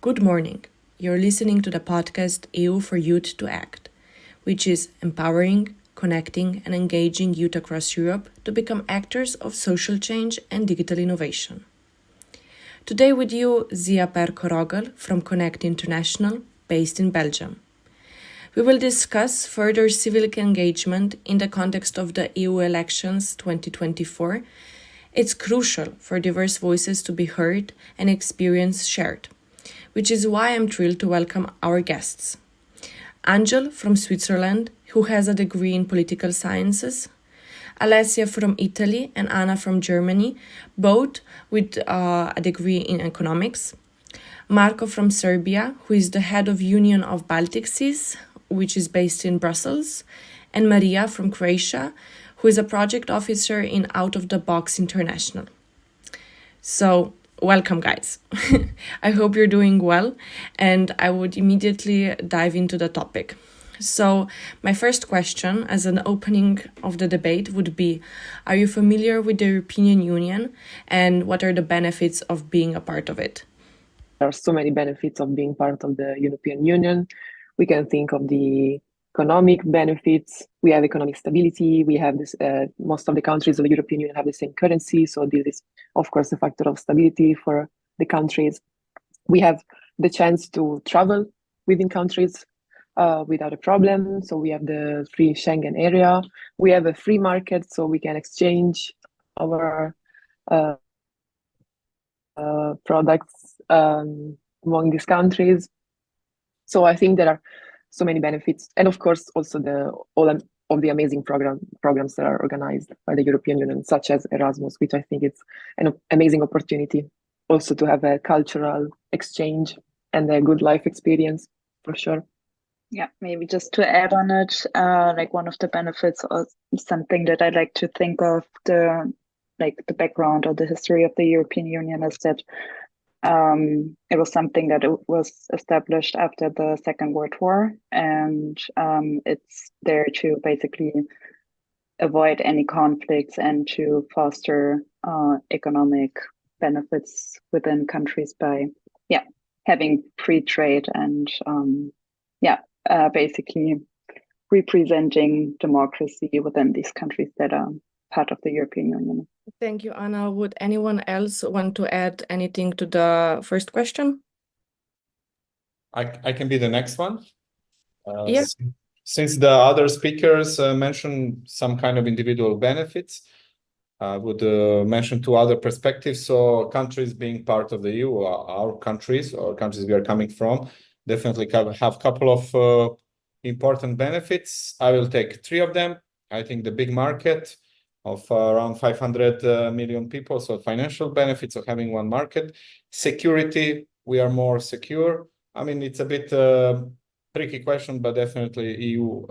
Good morning. You're listening to the podcast EU for Youth to Act, which is empowering, connecting, and engaging youth across Europe to become actors of social change and digital innovation. Today with you, Zia Per-Korogel from Connect International, based in Belgium. We will discuss further civic engagement in the context of the EU elections 2024. It's crucial for diverse voices to be heard and experience shared, which is why I'm thrilled to welcome our guests. Angel from Switzerland, who has a degree in political sciences, Alessia from Italy and Anna from Germany, both with a degree in economics, Marko from Serbia, who is the head of Union of Baltic Cities, which is based in Brussels, and Marija from Croatia, who is a project officer in Out of the Box International. So, welcome, guys. I hope you're doing well, and I would immediately dive into the topic. So, my first question as an opening of the debate would be, are you familiar with the European Union, and what are the benefits of being a part of it? There are so many benefits of being part of the European Union. We can think of the economic benefits. We have economic stability. We have this. Most of the countries of the European Union have the same currency, so this is, of course, a factor of stability for the countries. We have the chance to travel within countries without a problem. So we have the free Schengen area. We have a free market, so we can exchange our products among these countries. So I think there are so many benefits, and of course also all of the amazing programs that are organized by the European Union, such as Erasmus, which I think it's an amazing opportunity also to have a cultural exchange and a good life experience for sure. Yeah, maybe just to add on it, like one of the benefits or something that I like to think of the background or the history of the European Union is that it was something that it was established after the Second World War, and it's there to basically avoid any conflicts and to foster economic benefits within countries by having free trade and basically representing democracy within these countries that are part of the European Union. Thank you, Anna. Would anyone else want to add anything to the first question? I can be the next one. Yes. Since the other speakers mentioned some kind of individual benefits, I would mention two other perspectives. So countries being part of the EU, our countries or countries we are coming from, definitely have a couple of important benefits. I will take three of them. I think the big market of around 500 million people, so financial benefits of having one market. Security, we are more secure. I mean, it's a bit tricky question, but definitely EU,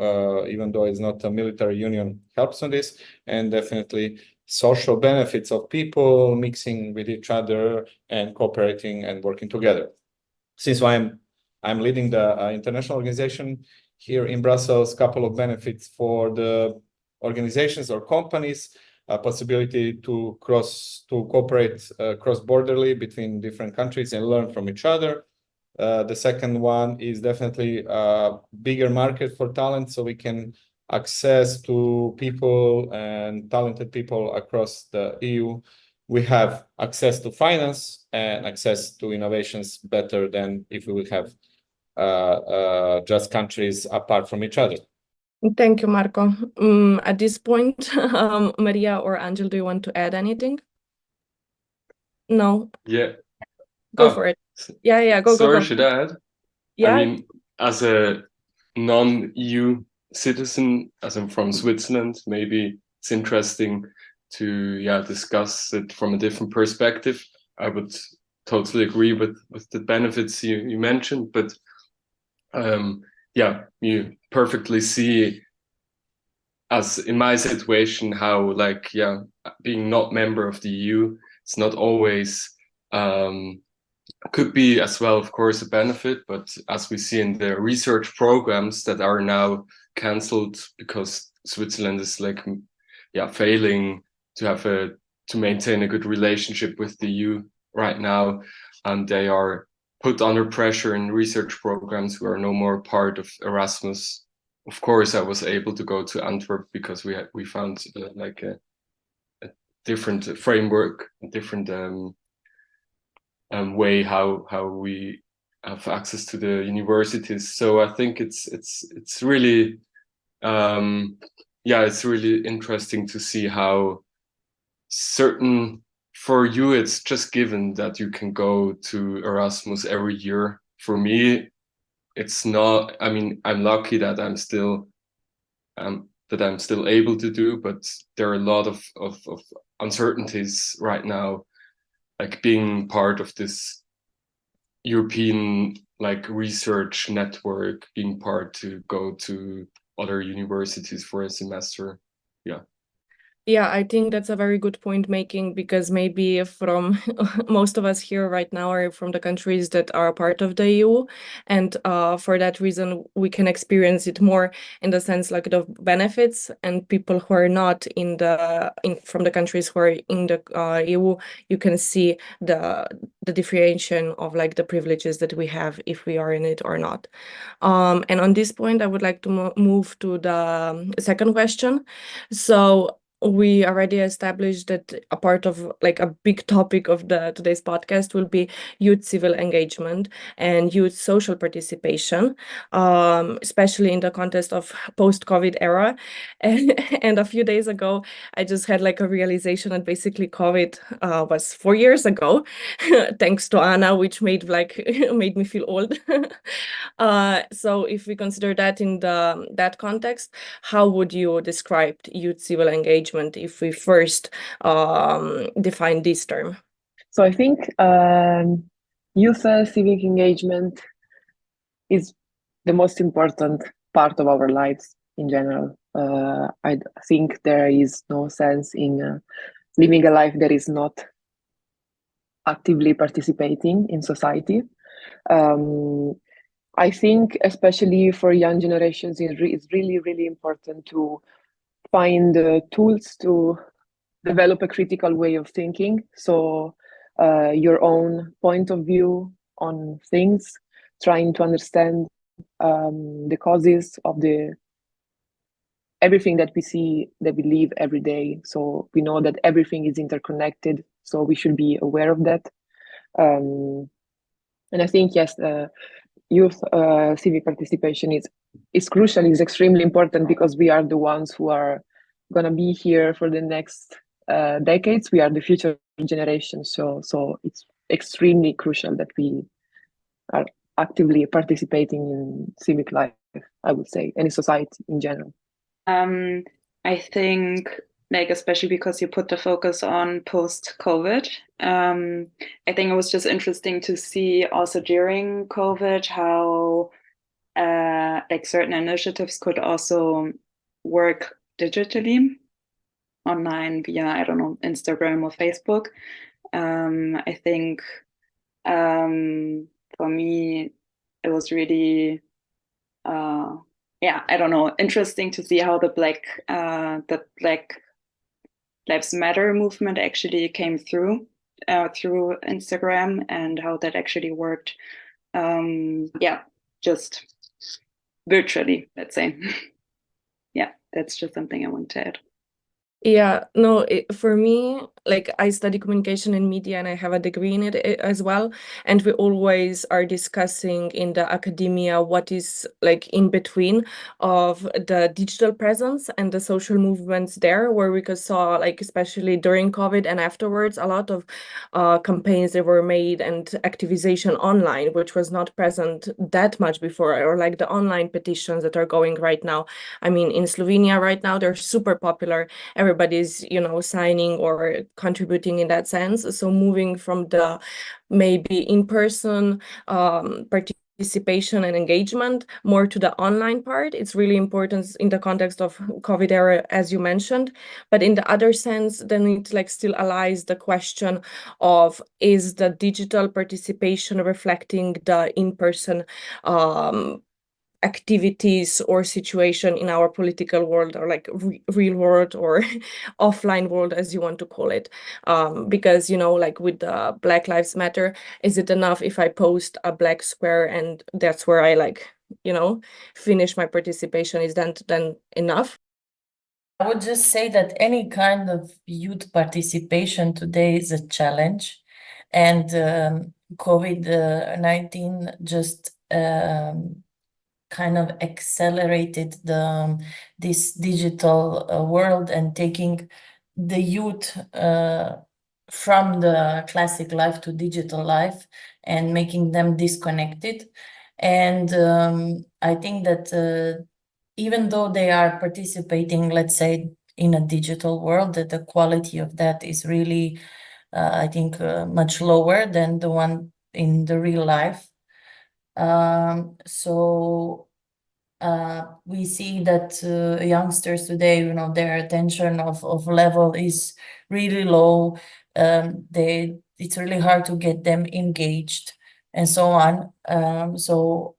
even though it's not a military union, helps on this, and definitely social benefits of people mixing with each other and cooperating and working together. Since I'm leading the international organization here in Brussels, couple of benefits for the organizations or companies, a possibility to cooperate cross-borderly between different countries and learn from each other. The second one is definitely a bigger market for talent, so we can access to people and talented people across the EU. We have access to finance and access to innovations better than if we would have just countries apart from each other. Thank you, Marko. At this point, Marija or Angel, do you want to add anything? No? Yeah. Go for it. Yeah, go. Should I add? Yeah. I mean, as a non-EU citizen, as I'm from Switzerland, maybe it's interesting to discuss it from a different perspective. I would totally agree with the benefits you mentioned, but you perfectly see, as in my situation, how being not member of the EU, it's not always could be as well, of course, a benefit, but as we see in the research programs that are now cancelled because Switzerland is failing to maintain a good relationship with the EU right now, and they are put under pressure in research programs who are no more part of Erasmus. Of course, I was able to go to Antwerp because we found like a different framework, a different way how we have access to the universities. So I think it's really it's really interesting to see how for you it's just given that you can go to Erasmus every year. For me, it's not. I mean, I'm lucky that I'm still able to do, but there are a lot of uncertainties right now, like being part of this European like research network, being part to go to other universities for a semester. Yeah, I think that's a very good point making, because maybe from most of us here right now are from the countries that are part of the EU, and for that reason we can experience it more in the sense like the benefits, and people who are not from the countries who are in the EU, you can see the differentiation of like the privileges that we have if we are in it or not. And on this point, I would like to move to the second question. So we already established that a part of like a big topic of today's podcast will be youth civil engagement and youth social participation, especially in the context of post-COVID era. And a few days ago, I just had like a realization that basically COVID was 4 years ago, thanks to Anna, which made me feel old. So if we consider that in that context, how would you describe youth civil engagement if we first define this term? So I think youth civic engagement is the most important part of our lives in general. I think there is no sense in living a life that is not actively participating in society. I think especially for young generations, it's really, really important to find tools to develop a critical way of thinking. So your own point of view on things, trying to understand the causes of everything that we see, that we live every day. So we know that everything is interconnected. So we should be aware of that. And I think, yes, youth civic participation is crucial, is extremely important, because we are the ones who are going to be here for the next decades. We are the future generation. So it's extremely crucial that we are actively participating in civic life, I would say, and in society in general. I think, like, especially because you put the focus on post-COVID, I think it was just interesting to see also during COVID how like certain initiatives could also work digitally online via, I don't know, Instagram or Facebook. I think for me, it was really I don't know, interesting to see how the Black Lives Matter movement actually came through Instagram, and how that actually worked. Just virtually, let's say. Yeah, that's just something I want to add. Yeah, no, for me, like I study communication and media and I have a degree in it as well. And we always are discussing in the academia what is like in between of the digital presence and the social movements there, where we saw like, especially during COVID and afterwards, a lot of campaigns that were made and activization online, which was not present that much before, or like the online petitions that are going right now. I mean, in Slovenia right now, they're super popular. Everybody's, signing or contributing in that sense. So moving from the maybe in-person participation and engagement more to the online part, it's really important in the context of COVID era, as you mentioned. But in the other sense, then it like still allies the question of, is the digital participation reflecting the in-person activities or situation in our political world, or like real world or offline world, as you want to call it. Because, you know, like with the Black Lives Matter, is it enough if I post a black square and that's where I, like, you know, finish my participation? Is that then enough? I would just say that any kind of youth participation today is a challenge, and COVID-19 just kind of accelerated this digital world and taking the youth from the classic life to digital life and making them disconnected. And I think that even though they are participating, let's say, in a digital world, that the quality of that is really, I think, much lower than the one in the real life. So we see that youngsters today, you know, their attention of level is really low. It's really hard to get them engaged and so on. So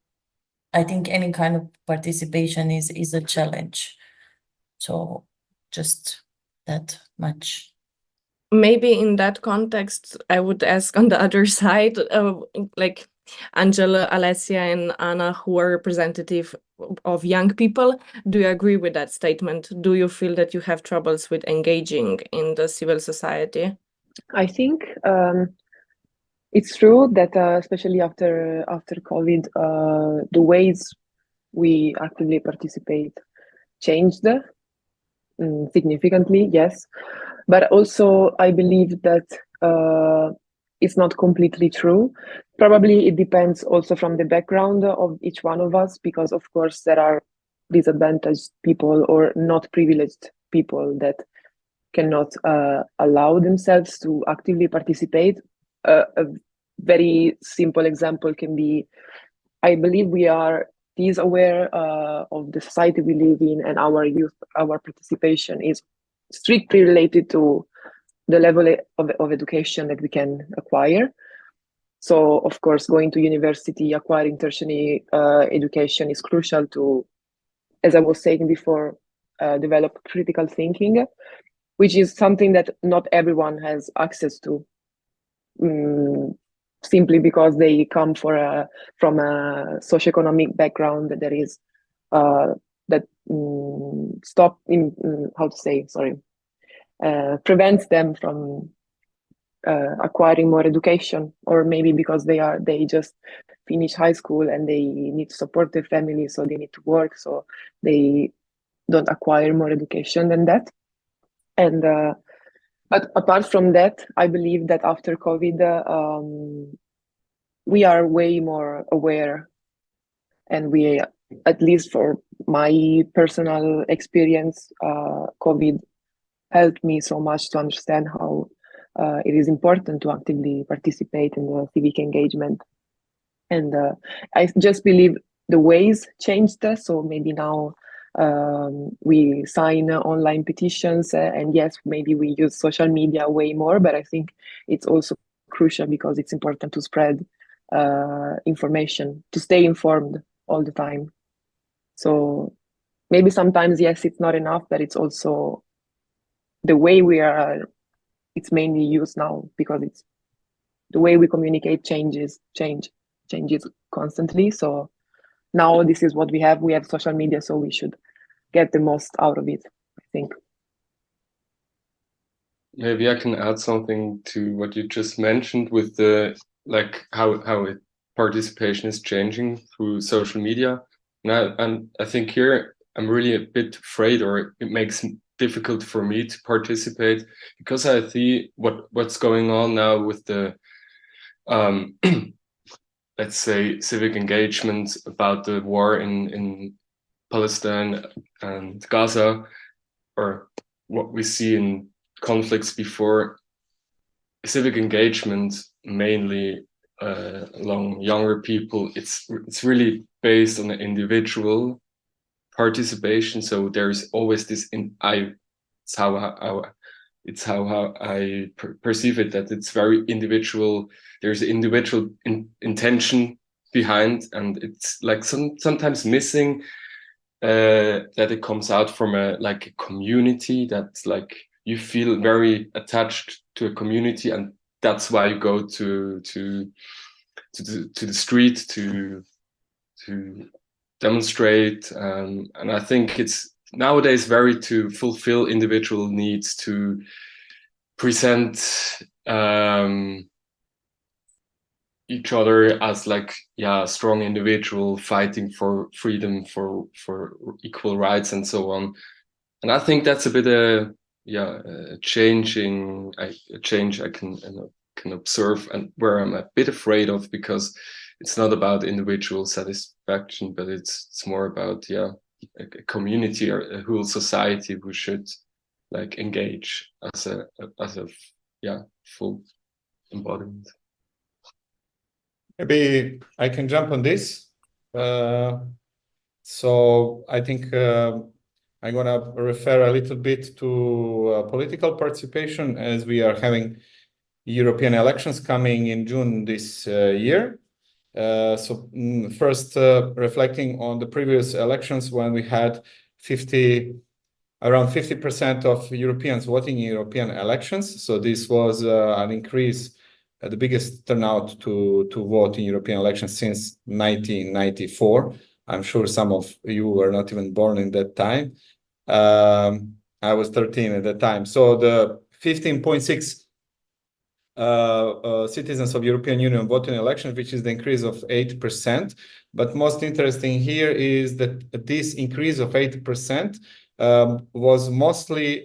I think any kind of participation is a challenge. So just that much. Maybe in that context, I would ask on the other side, like Angela, Alessia, and Anna, who are representative of young people. Do you agree with that statement? Do you feel that you have troubles with engaging in the civil society? I think it's true that especially after COVID, the ways we actively participate changed significantly, yes. But also, I believe that it's not completely true. Probably it depends also from the background of each one of us, because of course there are disadvantaged people or not privileged people that cannot allow themselves to actively participate. A very simple example can be, I believe we are aware of the society we live in, and our youth, our participation is strictly related to the level of education that we can acquire. So, of course, going to university, acquiring tertiary education is crucial to, as I was saying before, develop critical thinking, which is something that not everyone has access to, simply because they come from a socioeconomic background that there is that prevents them from acquiring more education, or maybe because they just finish high school and they need to support their family, so they need to work, so they don't acquire more education than that. And but apart from that, I believe that after COVID, we are way more aware, and we, at least for my personal experience, COVID helped me so much to understand how it is important to actively participate in the civic engagement. And I just believe the ways changed us. So maybe now we sign online petitions, and yes, maybe we use social media way more, but I think it's also crucial because it's important to spread information, to stay informed all the time. So maybe sometimes, yes, it's not enough, but it's also the way it's mainly used now, because it's the way we communicate changes constantly. So now this is what we have social media, so we should get the most out of it, I think. Maybe I can add something to what you just mentioned with the, like, how participation is changing through social media. And I think here I'm really a bit afraid, or it makes it difficult for me to participate, because I see what's going on now with the let's say civic engagement about the war in Palestine and Gaza, or what we see in conflicts before. Civic engagement, mainly along younger people, it's really based on the individual participation. So there's always this it's how I perceive it, that it's very individual. There's individual intention behind, and it's like sometimes missing that it comes out from a community, that's like you feel very attached to a community, and that's why you go to the street to demonstrate, and I think it's nowadays very to fulfill individual needs, to present each other as like a strong individual fighting for freedom, for equal rights and so on. And I think that's a bit a change I can observe, and where I'm a bit afraid of, because it's not about individual satisfaction, but it's more about a community or a whole society who should like engage as a full embodiment. Maybe I can jump on this. So I think I'm going to refer a little bit to political participation, as we are having European elections coming in June this year. First, reflecting on the previous elections, when we had around 50% of Europeans voting in European elections. So this was an increase, the biggest turnout to vote in European elections since 1994. I'm sure some of you were not even born in that time. I was 13 at that time. So the 15.6 citizens of European Union vote in elections, which is the increase of 8%. But most interesting here is that this increase of 8% was mostly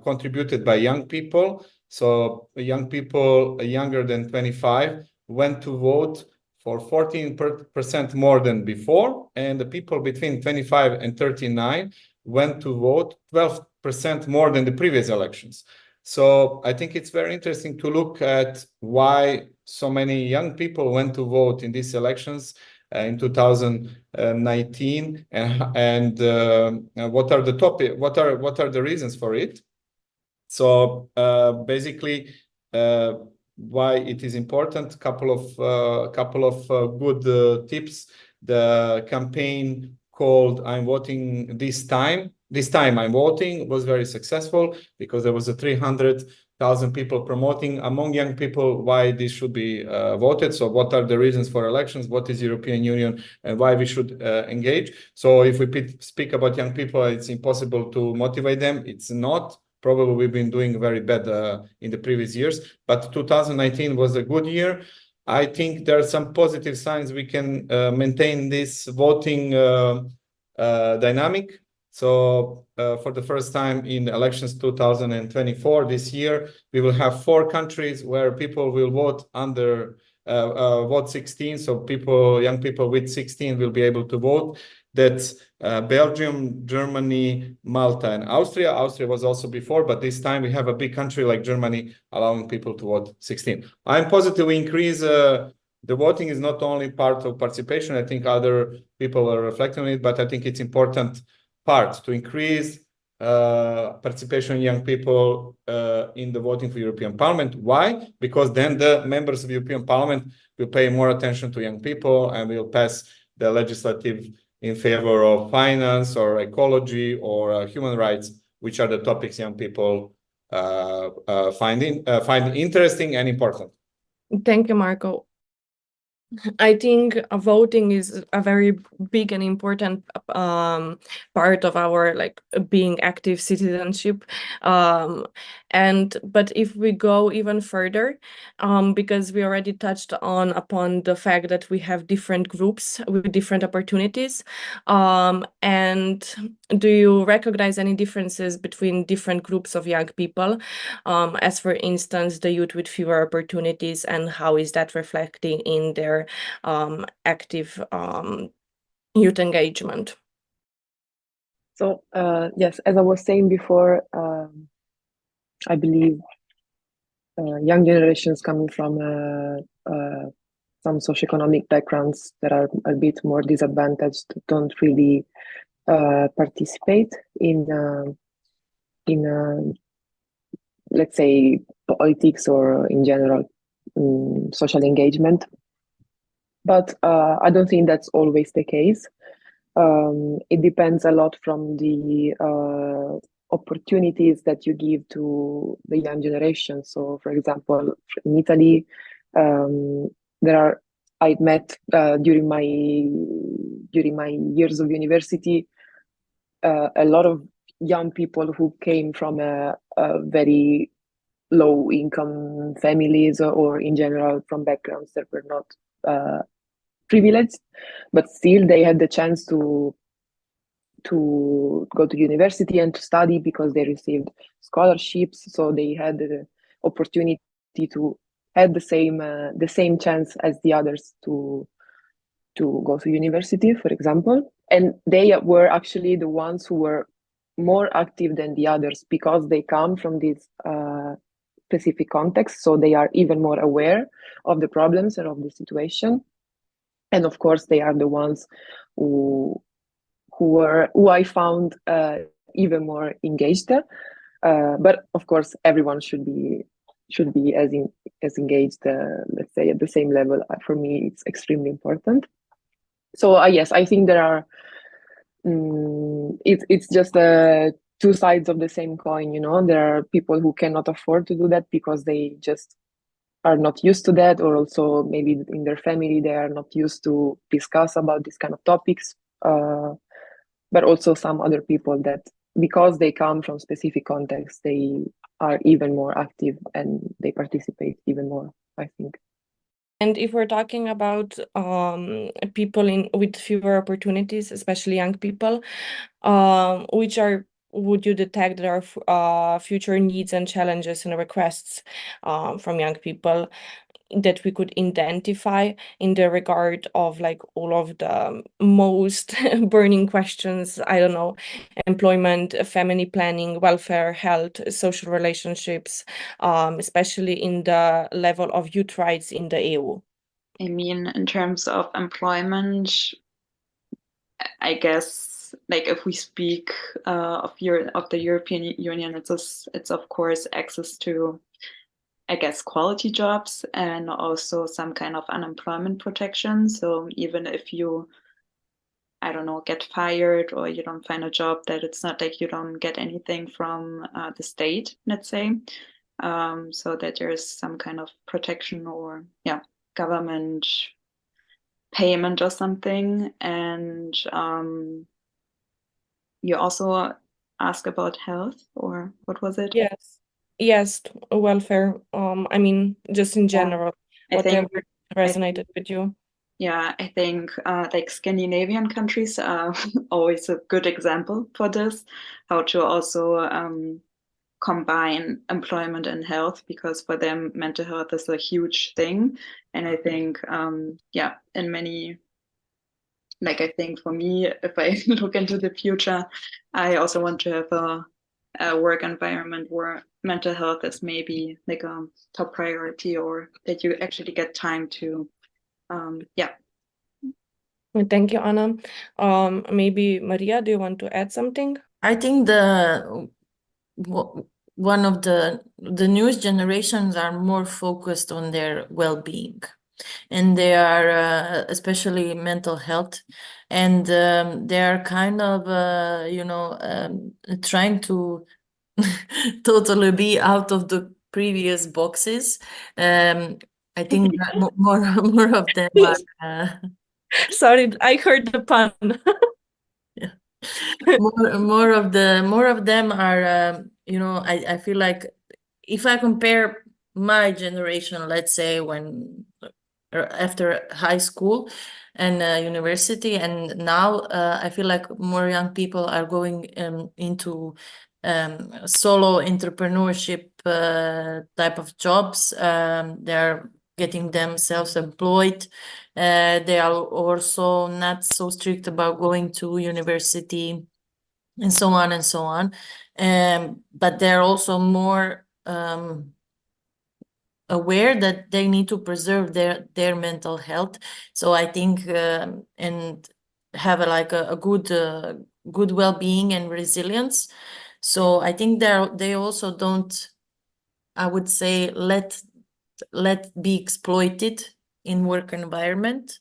contributed by young people. So young people younger than 25 went to vote for 14% more than before, and the people between 25 and 39 went to vote 12% more than the previous elections. So I think it's very interesting to look at why so many young people went to vote in these elections in 2019, and what are the reasons for it. So basically, why it is important. Couple of good tips. The campaign called "I'm voting this time." This time I'm voting was very successful, because there was 300,000 people promoting among young people why this should be voted. So what are the reasons for elections? What is European Union, and why we should engage? So if we speak about young people, it's impossible to motivate them. It's not. Probably we've been doing very bad in the previous years, but 2019 was a good year. I think there are some positive signs we can maintain this voting dynamic. So for the first time in elections 2024, this year, we will have 4 countries where people will vote under vote 16. So young people with 16 will be able to vote. That's Belgium, Germany, Malta, and Austria. Austria was also before, but this time we have a big country like Germany allowing people to vote 16. I'm positive we increase the voting is not only part of participation. I think other people are reflecting on it, but I think it's important part to increase participation of young people in the voting for European Parliament. Why? Because then the members of European Parliament will pay more attention to young people and will pass the legislative in favor of finance or ecology or human rights, which are the topics young people find interesting and important. Thank you, Marko. I think voting is a very big and important part of our being active citizenship. But if we go even further, because we already touched upon the fact that we have different groups with different opportunities, and do you recognize any differences between different groups of young people, as for instance the youth with fewer opportunities, and how is that reflecting in their active youth engagement? So yes, as I was saying before, I believe young generations coming from some socioeconomic backgrounds that are a bit more disadvantaged don't really participate in let's say politics or in general social engagement. But I don't think that's always the case. It depends a lot from the opportunities that you give to the young generation. So, for example, in Italy, I met during my years of university a lot of young people who came from a very low income families, or in general from backgrounds that were not privileged, but still they had the chance to go to university and to study because they received scholarships. So they had the opportunity to have the same chance as the others to go to university, for example. And they were actually the ones who were more active than the others because they come from this specific context. So they are even more aware of the problems and of the situation. And of course, they are the ones who I found even more engaged. But of course, everyone should be as engaged, let's say, at the same level. For me, it's extremely important. So yes, I think there are. It's just two sides of the same coin. There are people who cannot afford to do that because they just are not used to that, or also maybe in their family they are not used to discuss about these kind of topics. But also some other people that, because they come from specific contexts, they are even more active and they participate even more, I think. And if we're talking about people with fewer opportunities, especially young people, which would you detect there are future needs and challenges and requests from young people that we could identify in the regard of like all of the most burning questions, I don't know, employment, family planning, welfare, health, social relationships, especially in the level of youth rights in the EU? I mean, in terms of employment, I guess, like if we speak of the European Union, it's of course access to, I guess, quality jobs and also some kind of unemployment protection. So even if you, I don't know, get fired or you don't find a job, that it's not like you don't get anything from the state, let's say, so that there is some kind of protection or government payment or something. And you also ask about health, or what was it? Yes, welfare. I mean, just in general, whatever resonated with you. Yeah, I think like Scandinavian countries are always a good example for this, how to also combine employment and health, because for them mental health is a huge thing. And I think in many, like I think for me, if I look into the future, I also want to have a work environment where mental health is maybe like a top priority, or that you actually get time to Thank you, Anna. Maybe Marija, do you want to add something? I think one of the newest generations are more focused on their well-being, and they are especially mental health, and they are kind of trying to totally be out of the previous boxes. I think that more of them are Sorry, I heard the pun. yeah. more of them are I feel like if I compare my generation, let's say when after high school and university, and now I feel like more young people are going into solo entrepreneurship type of jobs. They're getting themselves employed. They are also not so strict about going to university and so on and so on. But they're also more aware that they need to preserve their mental health. So I think and have a good well-being and resilience. So I think they also don't, I would say, let be exploited in work environment.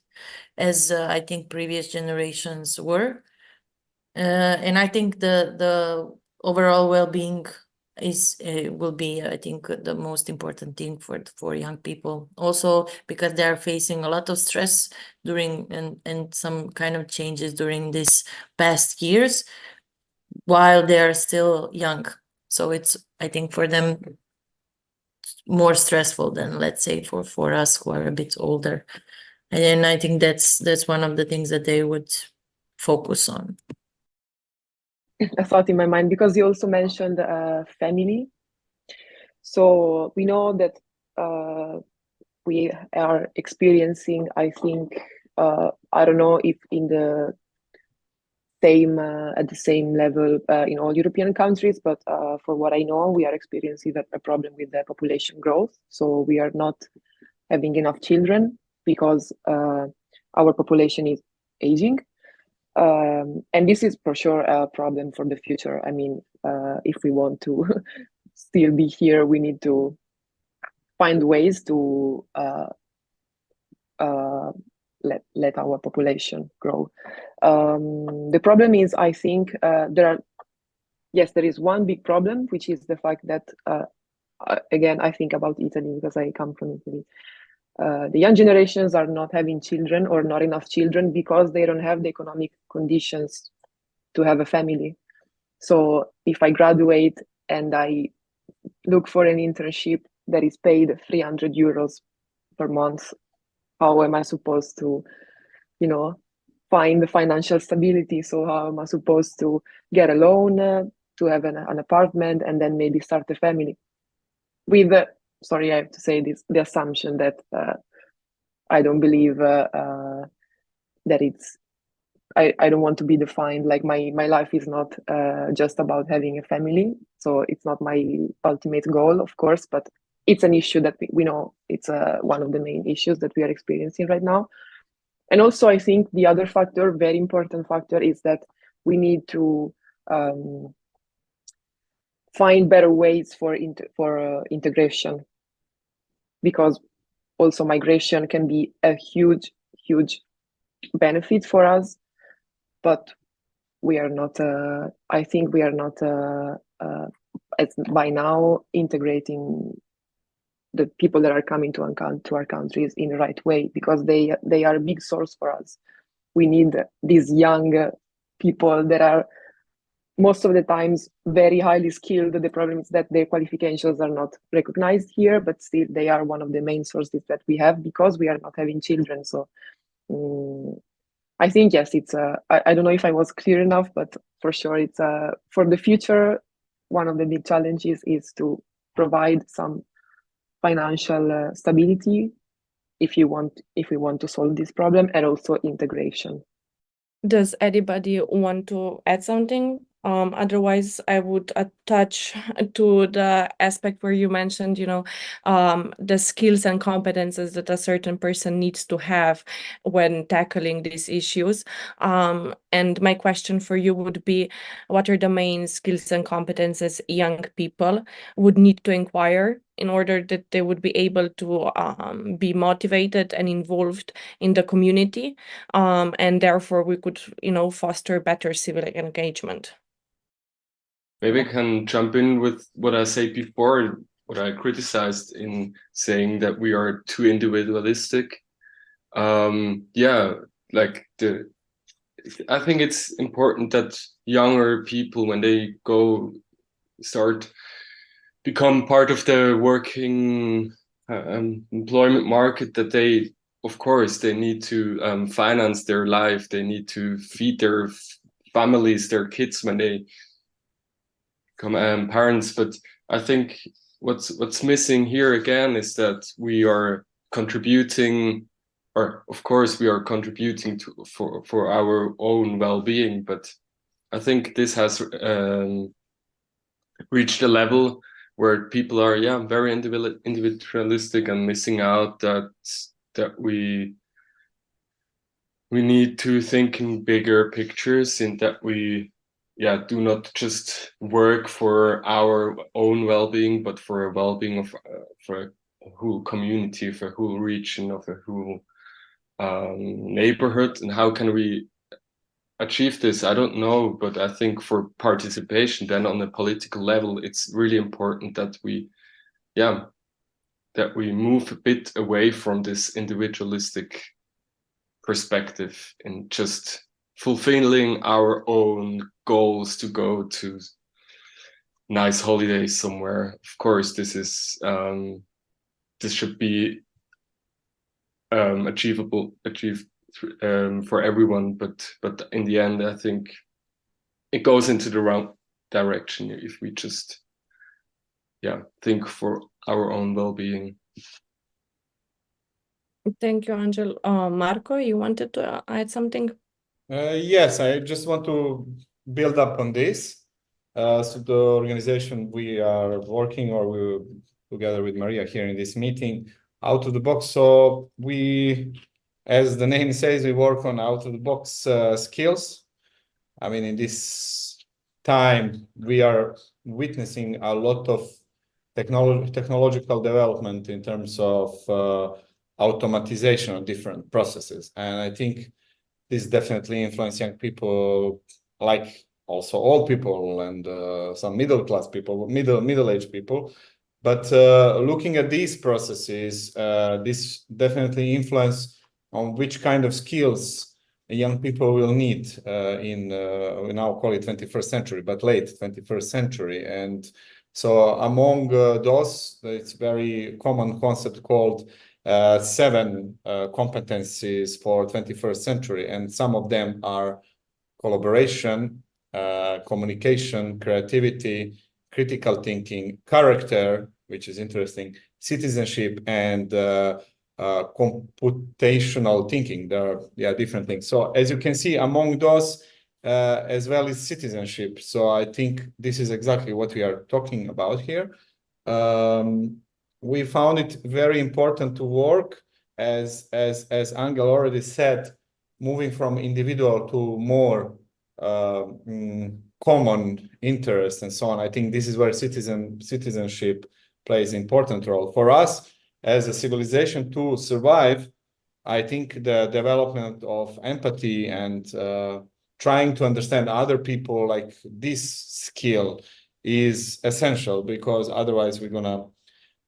as I think previous generations were. And I think the overall well-being is will be, I think, the most important thing for young people. Also because they are facing a lot of stress during and some kind of changes during these past years while they are still young. So it's, I think, for them more stressful than, let's say, for us who are a bit older. And I think that's one of the things that they would focus on. A thought in my mind, because you also mentioned family. So we know that we are experiencing, I think, I don't know if in the same at the same level in all European countries, but for what I know, we are experiencing a problem with the population growth. So we are not having enough children because our population is aging. And this is for sure a problem for the future. I mean, if we want to still be here, we need to find ways to let our population grow. The problem is, I think, there is one big problem, which is the fact that, again, I think about Italy because I come from Italy. The young generations are not having children or not enough children because they don't have the economic conditions to have a family. So if I graduate and I look for an internship that is paid 300 euros per month, how am I supposed to, find the financial stability? So how am I supposed to get a loan, to have an apartment, and then maybe start a family? With sorry, I have to say this, the assumption that I don't believe that it's, I don't want to be defined, like my life is not just about having a family. So it's not my ultimate goal, of course, but it's an issue that we know it's one of the main issues that we are experiencing right now. And also, I think the other factor, very important factor, is that we need to find better ways for integration, because also migration can be a huge benefit for us, but we are not, I think we are not by now integrating the people that are coming to our countries in the right way, because they are a big source for us. We need these young people that are most of the times very highly skilled. The problem is that their qualifications are not recognized here, but still they are one of the main sources that we have because we are not having children. So I think, yes, it's I don't know if I was clear enough, but for sure it's for the future, one of the big challenges is to provide some financial stability if we want to solve this problem, and also integration. Does anybody want to add something? Otherwise, I would touch to the aspect where you mentioned, the skills and competences that a certain person needs to have when tackling these issues. And my question for you would be, what are the main skills and competences young people would need to inquire in order that they would be able to be motivated and involved in the community, and therefore we could, foster better civic engagement? Maybe I can jump in with what I said before, what I criticized in saying that we are too individualistic. I think it's important that younger people, when they become part of the working employment market, that they, of course, they need to finance their life. They need to feed their families, their kids when they become parents. But I think what's missing here again is that we are contributing, or of course we are contributing for our own well-being, but I think this has reached a level where people are very individualistic and missing out that we need to think in bigger pictures, in that we do not just work for our own well-being, but for a well-being of for a whole community, for a whole region, of a whole neighborhood. And how can we achieve this? I don't know, but I think for participation, then on a political level, it's really important that we move a bit away from this individualistic perspective and just fulfilling our own goals to go to nice holidays somewhere. Of course, this should be achieved for everyone, but in the end, I think it goes into the wrong direction if we just think for our own well-being. Thank you, Angel. Marko, you wanted to add something? Yes, I just want to build up on this. So the organization we are working, or we together with Marija here in this meeting, out of the box. So we, as the name says, we work on out of the box skills. I mean, in this time, we are witnessing a lot of technological development in terms of automatization of different processes. And I think this definitely influences young people, like also old people and some middle-class people, middle-aged people. But looking at these processes, this definitely influence on which kind of skills young people will need in we now call it 21st century, but late 21st century. And so among those, it's very common concept called 7 competencies for 21st century, and some of them are collaboration, communication, creativity, critical thinking, character, which is interesting, citizenship, and computational thinking. There are different things. So as you can see, among those as well is citizenship. So I think this is exactly what we are talking about here. We found it very important to work, as Angel already said, moving from individual to more common interests and so on. I think this is where citizenship plays an important role. For us as a civilization to survive, I think the development of empathy and trying to understand other people, like this skill, is essential, because otherwise we're gonna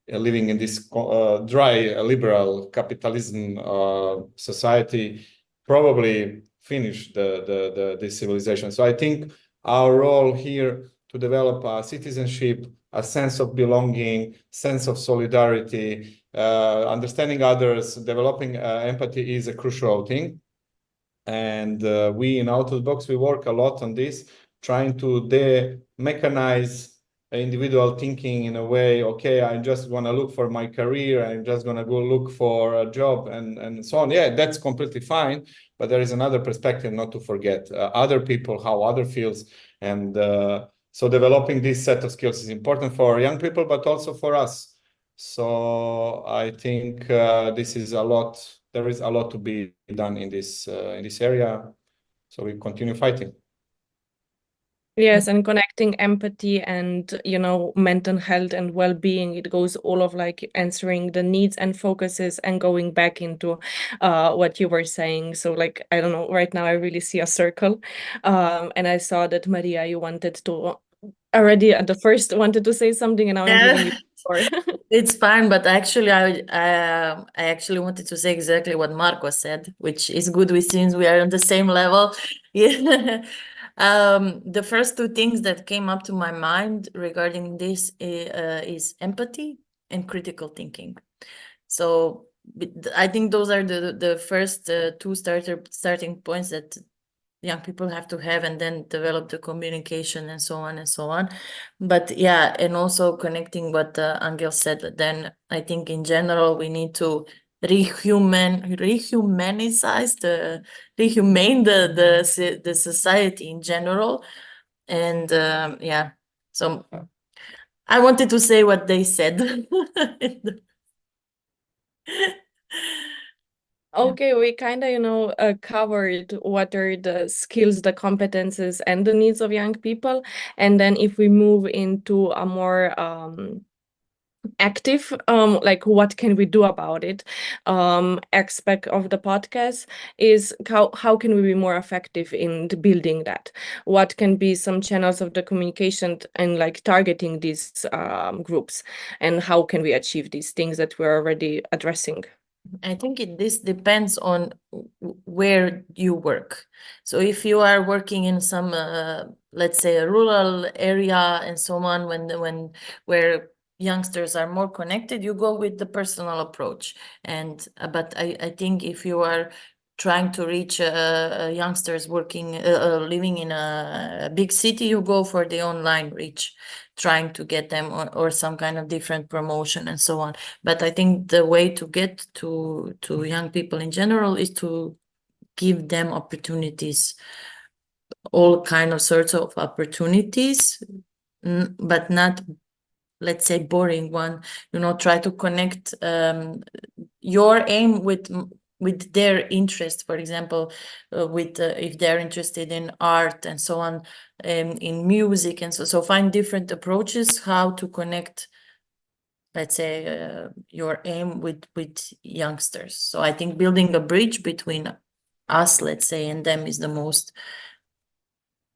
living in this dry liberal capitalism society, probably finish the civilization. So I think our role here to develop a citizenship, a sense of belonging, sense of solidarity, understanding others, developing empathy is a crucial thing. And we in Out of the Box, we work a lot on this, trying to de-mechanize individual thinking in a way, okay, I'm just going to look for my career, I'm just going to go look for a job and so on. Yeah, that's completely fine. But there is another perspective not to forget, other people, how other feels. And so developing this set of skills is important for young people, but also for us. So I think this is a lot. There is a lot to be done in this area. So we continue fighting. Yes, and connecting empathy and, mental health and well-being, it goes all of like answering the needs and focuses and going back into what you were saying. So like, I don't know, right now I really see a circle. And I saw that Marija, you wanted to already at the first wanted to say something, and now I'm giving you the floor. It's fine, but actually, I actually wanted to say exactly what Marko said, which is good. Since we are on the same level. Yeah. The first 2 things that came up to my mind regarding this is empathy and critical thinking. So I think those are the first 2 starting points that young people have to have, and then develop the communication and so on and so on. But yeah, and also connecting what Angel said, then I think in general we need to rehumane the society in general. And yeah, so I wanted to say what they said. Okay, we kind of, covered what are the skills, the competences, and the needs of young people. And then if we move into a more active, like what can we do about it, aspect of the podcast is how can we be more effective in building that, what can be some channels of the communication and like targeting these groups, and how can we achieve these things that we're already addressing. I think this depends on where you work. So if you are working in some, let's say, a rural area and so on, where youngsters are more connected, you go with the personal approach. And but I think if you are trying to reach youngsters working living in a big city, you go for the online reach, trying to get them or some kind of different promotion and so on. But I think the way to get to young people in general is to give them opportunities, all kind of sorts of opportunities, but not, let's say, boring one. Try to connect your aim with their interest, for example, with if they're interested in art and so on, in music, and so find different approaches how to connect, let's say, your aim with youngsters. So I think building a bridge between us, let's say, and them is the most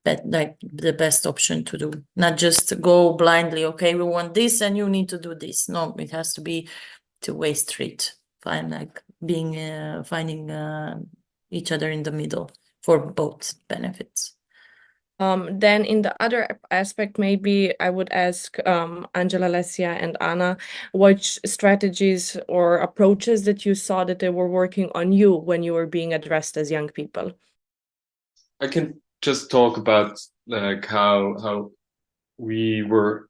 the best option to do. Not just go blindly, okay, we want this and you need to do this. No, it has to be two-way street. Finding each other in the middle for both benefits. Then in the other aspect, maybe I would ask Angela, Alessia, and Anna, what strategies or approaches that you saw that they were working on you when you were being addressed as young people? I can just talk about like how we were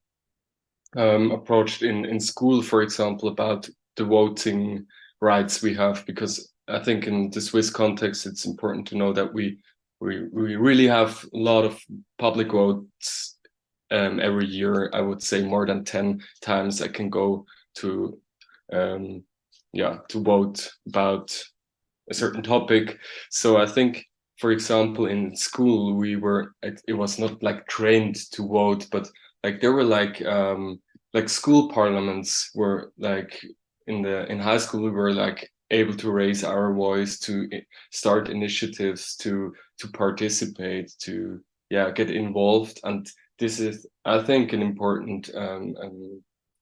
approached in school, for example, about the voting rights we have, because I think in the Swiss context, it's important to know that we really have a lot of public votes every year. I would say more than 10 times I can go to vote about a certain topic. So I think, for example, in school, it was not like trained to vote, but like there were like school parliaments were like in high school, we were like able to raise our voice, to start initiatives, to participate, to get involved. And this is, I think, an important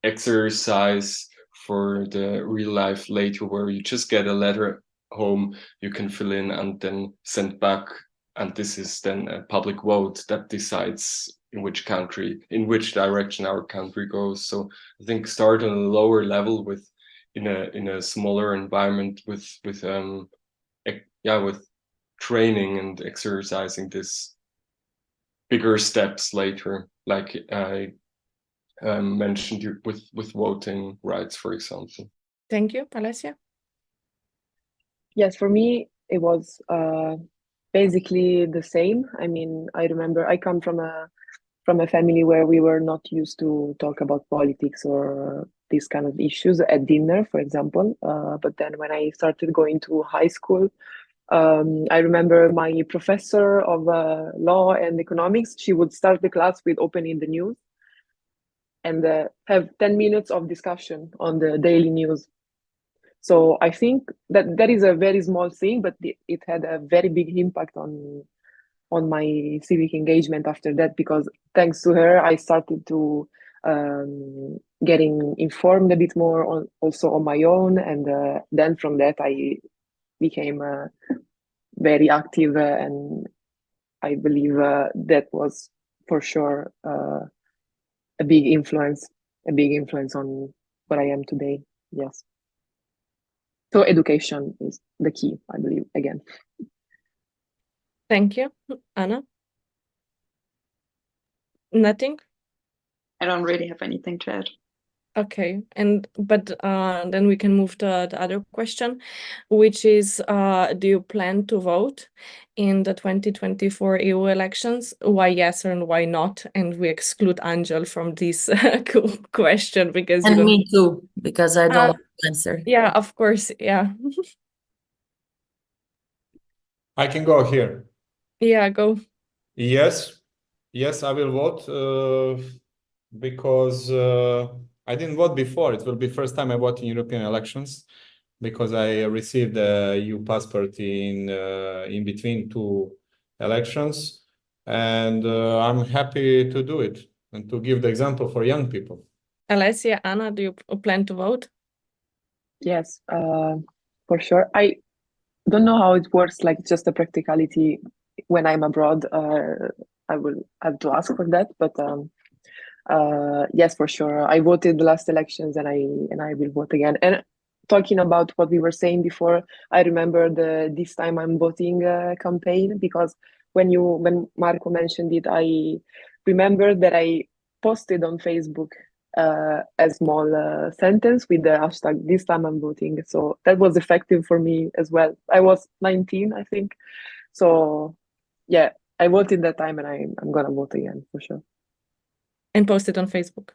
exercise for the real life later, where you just get a letter home, you can fill in and then send back, and this is then a public vote that decides in which direction our country goes. So I think start on a lower level in a smaller environment with training and exercising this bigger steps later, like I mentioned with voting rights, for example. Thank you, Alessia. Yes, for me, it was basically the same. I mean, I remember I come from a family where we were not used to talk about politics or these kind of issues at dinner, for example. But then when I started going to high school, I remember my professor of law and economics, she would start the class with opening the news and have 10 minutes of discussion on the daily news. So I think that is a very small thing, but it had a very big impact on my civic engagement after that, because thanks to her, I started to getting informed a bit more also on my own. And then from that, I became very active, and I believe that was for sure a big influence on what I am today. Yes. So education is the key, I believe, again. Thank you. Anna? Nothing? I don't really have anything to add. Okay, but then we can move to the other question, which is, do you plan to vote in the 2024 EU elections? Why yes and why not? And we exclude Angel from this question because and me too, because I don't want to answer. Yeah, of course, yeah. I can go here. Yeah, go. Yes, I will vote because I didn't vote before. It will be first time I vote in European elections because I received a EU passport in between two elections, and I'm happy to do it and to give the example for young people. Alessia, Anna, do you plan to vote? Yes, for sure. I don't know how it works, like just the practicality when I'm abroad. I will have to ask for that, but yes, for sure. I voted the last elections, and I will vote again. And talking about what we were saying before, I remember the "This Time I'm Voting" campaign, because when Marko mentioned it, I remember that I posted on Facebook a small sentence with the hashtag "This Time I'm Voting." So that was effective for me as well. I was 19, I think. So yeah, I voted that time, and I'm gonna vote again for sure. And post it on Facebook.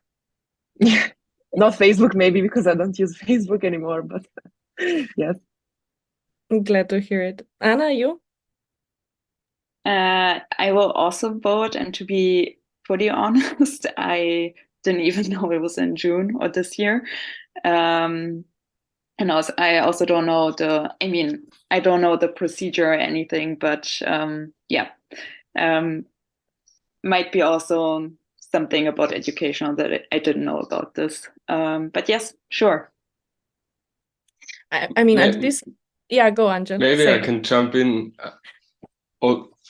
Not Facebook, maybe, because I don't use Facebook anymore, but yes. I'm glad to hear it. Anna, you? I will also vote, and to be fully honest, I didn't even know it was in June or this year. And also, I also don't know I don't know the procedure or anything, but yeah, might be also something about education that I didn't know about this. But yes, sure. I mean, at least, yeah, go, Angel. Maybe I can jump in.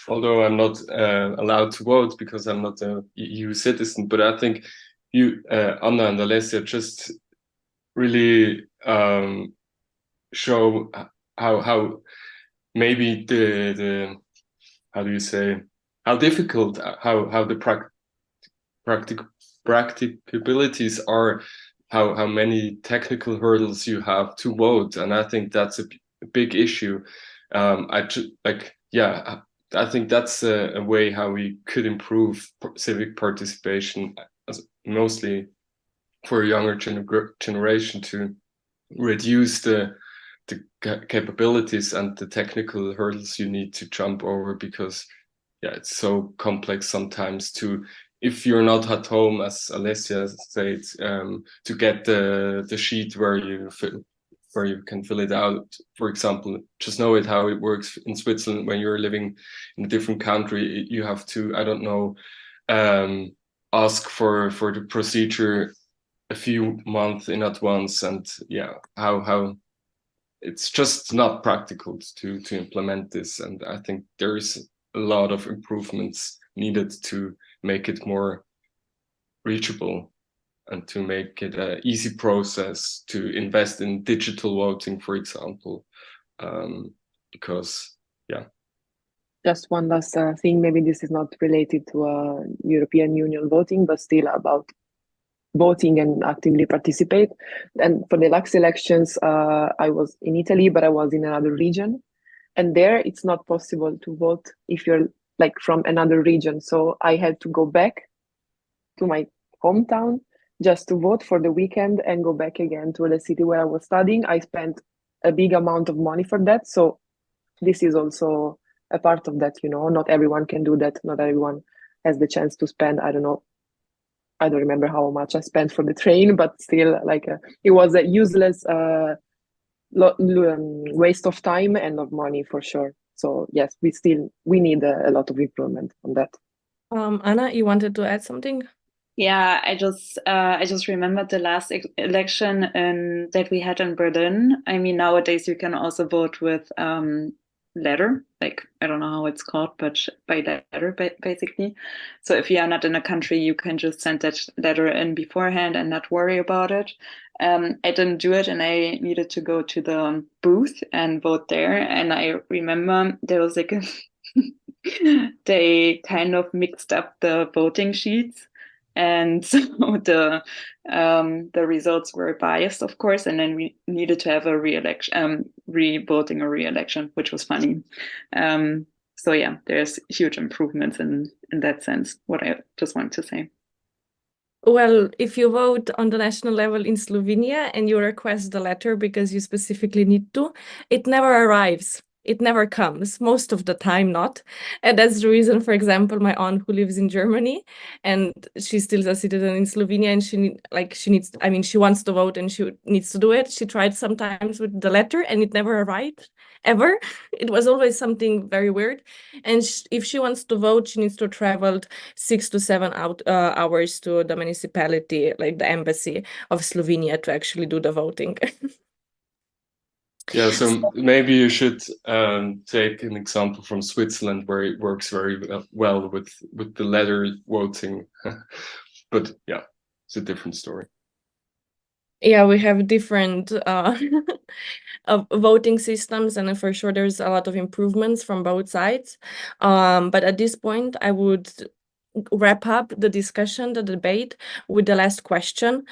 Although I'm not allowed to vote because I'm not a EU citizen, but I think you, Anna and Alessia, just really show how maybe the how do you say, how difficult, how the practicabilities are, how many technical hurdles you have to vote, and I think that's a big issue. I think that's a way how we could improve civic participation, mostly for a younger generation, to reduce the capabilities and the technical hurdles you need to jump over, because it's so complex sometimes if you're not at home, as Alessia said, to get the sheet where you can fill it out. For example, just know how it works in Switzerland. When you're living in a different country, you have to, I don't know, ask for the procedure a few months in advance, and how it's just not practical to implement this. And I think there is a lot of improvements needed to make it more reachable and to make it an easy process to invest in digital voting, for example, because Just one last thing, maybe this is not related to European Union voting, but still about voting and actively participate. And for the last elections, I was in Italy, but I was in another region. And there it's not possible to vote if you're like from another region. So I had to go back to my hometown just to vote for the weekend and go back again to the city where I was studying. I spent a big amount of money for that. So this is also a part of that, not everyone can do that. Not everyone has the chance to spend, I don't remember how much I spent for the train, but still, it was a useless waste of time and of money for sure. So yes, we need a lot of improvement on that. Anna, you wanted to add something? Yeah, I just remembered the last election that we had in Berlin. I mean, nowadays you can also vote with letter, like I don't know how it's called, but by letter basically. So if you are not in a country, you can just send that letter in beforehand and not worry about it. I didn't do it, and I needed to go to the booth and vote there. And I remember there was like they kind of mixed up the voting sheets. And so the results were biased, of course, and then we needed to have a re-voting a re-election, which was funny. So yeah, there's huge improvements in that sense, what I just want to say. Well, if you vote on the national level in Slovenia and you request the letter because you specifically need to, it never arrives. it never comes, most of the time not. And that's the reason, for example, my aunt who lives in Germany and she's still a citizen in Slovenia and she wants to vote and she needs to do it. She tried sometimes with the letter and it never arrived, ever. It was always something very weird. And if she wants to vote, she needs to travel 6 to 7 hours to the municipality, like the embassy of Slovenia, to actually do the voting. Yeah, so maybe you should take an example from Switzerland, where it works very well with the letter voting. But yeah, it's a different story. Yeah, we have different voting systems, and for sure there's a lot of improvements from both sides. But at this point, I would wrap up the discussion, the debate, with the last question,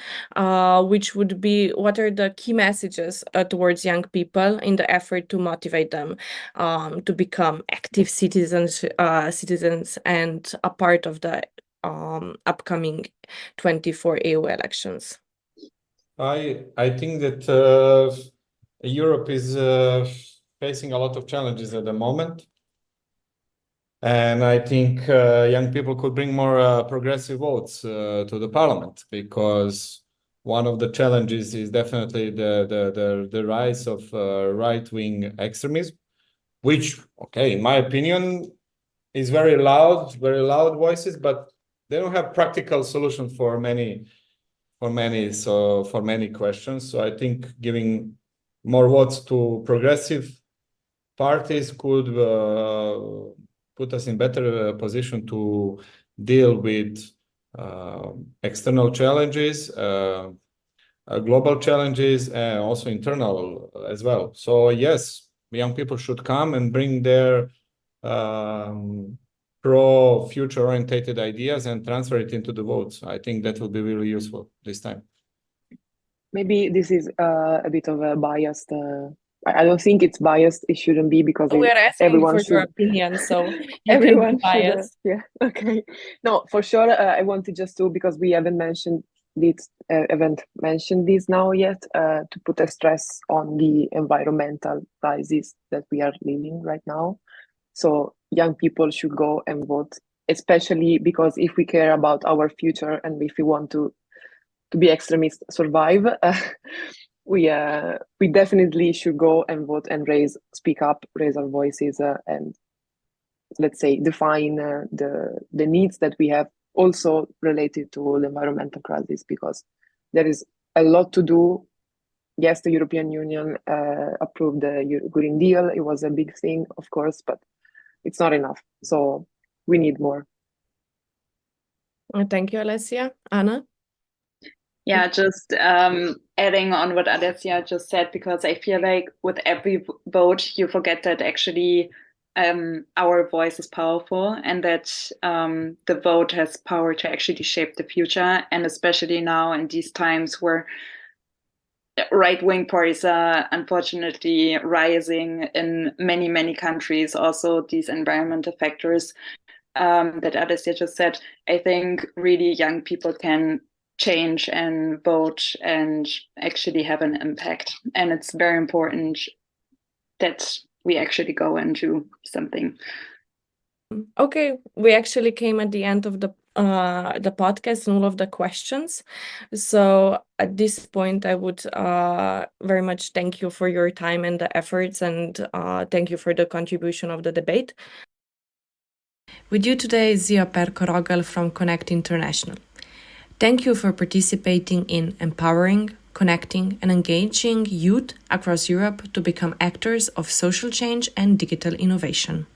which would be, what are the key messages towards young people in the effort to motivate them to become active citizens and a part of the upcoming 24 EU elections? I think that Europe is facing a lot of challenges at the moment. And I think young people could bring more progressive votes to the parliament, because one of the challenges is definitely the rise of right-wing extremism, which, okay, in my opinion, is very loud voices, but they don't have practical solutions for many questions. So I think giving more votes to progressive parties could put us in better position to deal with external challenges, global challenges, and also internal as well. So yes, young people should come and bring their pro-future orientated ideas and transfer it into the votes. I think that will be really useful this time. Maybe this is a bit of a biased. I don't think it's biased. It shouldn't be, because We are asking everyone for your should. opinion, so you Everyone can be should. biased. Yeah. Okay. No, for sure. I wanted just to, because we haven't mentioned this now yet, to put a stress on the environmental crisis that we are living right now. So young people should go and vote, especially because if we care about our future and if we want to be extremists survive, we definitely should go and vote and speak up, raise our voices, and let's say define the needs that we have, also related to the environmental crisis, because there is a lot to do. Yes, the European Union approved the Green Deal. It was a big thing, of course, but it's not enough. So we need more. Thank you, Alessia. Anna? Yeah, just adding on what Alessia just said, because I feel like with every vote, you forget that actually our voice is powerful, and that the vote has power to actually shape the future. And especially now in these times where right-wing parties are unfortunately rising in many, many countries, also these environmental factors that Alessia just said, I think really young people can change and vote and actually have an impact. And it's very important that we actually go and do something. Okay, we actually came at the end of the podcast and all of the questions. So at this point, I would very much thank you for your time and the efforts, and thank you for the contribution of the debate. With you today is Zia Perko from Connect International. Thank you for participating in empowering, connecting, and engaging youth across Europe to become actors of social change and digital innovation.